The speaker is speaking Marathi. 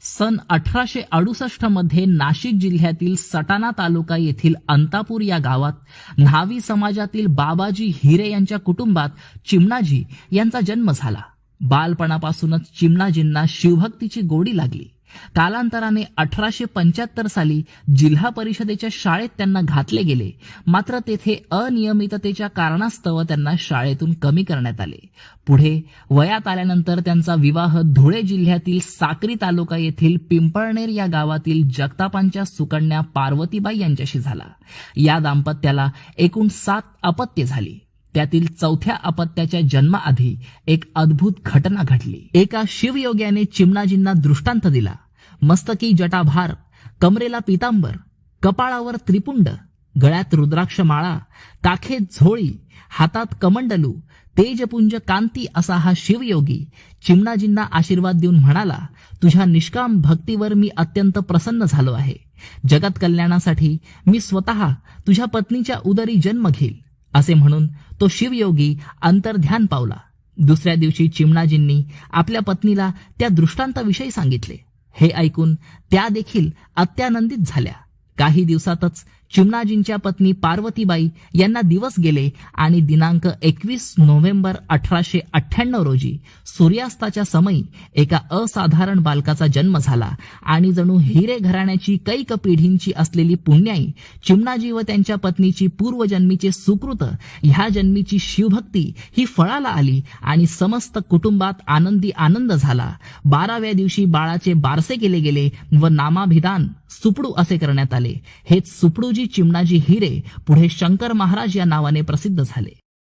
सन 1868 मध्ये नाशिक जिल्ह्यातील सटाणा तालुका येथील अंतापूर या गावात न्हावी समाजातील बाबाजी हिरे यांच्या कुटुंबात चिमणाजी यांचा जन्म झाला. बालपणापासूनच चिमणाजींना शिवभक्तीची गोडी लागली. कालांतराने 1875 साली जिल्हा परिषदेच्या शाळेत त्यांना घातले गेले. मात्र तेथे अनियमिततेच्या कारणास्तव त्यांना शाळेतून कमी करण्यात आले. पुढे वयात आल्यानंतर त्यांचा विवाह धुळे जिल्ह्यातील साक्री तालुका येथील पिंपळनेर या गावातील जगतापांच्या सुकन्या पार्वतीबाई यांच्याशी झाला. या दाम्पत्याला एकूण 7 अपत्ये झाली. त्यातील 4थ्या अपत्याच्या जन्माआधी एक अद्भुत घटना घडली. एका शिवयोग्याने चिमणाजींना दृष्टांत दिला. मस्तकी जटाभार, कमरेला पितांबर, कपाळावर त्रिपुंड, गळ्यात रुद्राक्ष माळा, काखेत झोळी, हातात कमंडलू, तेजपुंज कांती असा हा शिवयोगी चिमणाजींना आशीर्वाद देऊन म्हणाला, तुझ्या निष्काम भक्तीवर मी अत्यंत प्रसन्न झालो आहे. जगत कल्याणासाठी मी स्वतः तुझ्या पत्नीच्या उदरी जन्म घेईल असे म्हणून तो शिवयोगी अंतर्ध्यान पावला. दुसऱ्या दिवशी चिमणाजींनी आपल्या पत्नीला त्या दृष्टांताविषयी सांगितले. हे ऐकून त्या देखील अत्यानंदित झाल्या. काही दिवसातच चिमणाजींच्या पत्नी पार्वतीबाई यांना दिवस गेले आणि दिनांक 21 नोव्हेंबर 1898 रोजी सूर्यास्ताच्या समयी एका असाधारण बालकाचा जन्म झाला आणि जणू हिरे घराण्याची कैक पिढींची असलेली पुण्याई चिमणाजी व त्यांच्या पत्नीची पूर्वजन्मीचे सुकृत ह्या जन्मीची शिवभक्ती ही फळाला आली आणि समस्त कुटुंबात आनंदी आनंद झाला. 12व्या दिवशी बाळाचे बारसे केले गेले व नामाभिधान सुपडू असे करण्यात आले. हेच सुपडूजी चिमणाजी हिरे पुढे शंकर महाराज या नावाने प्रसिद्ध झाले.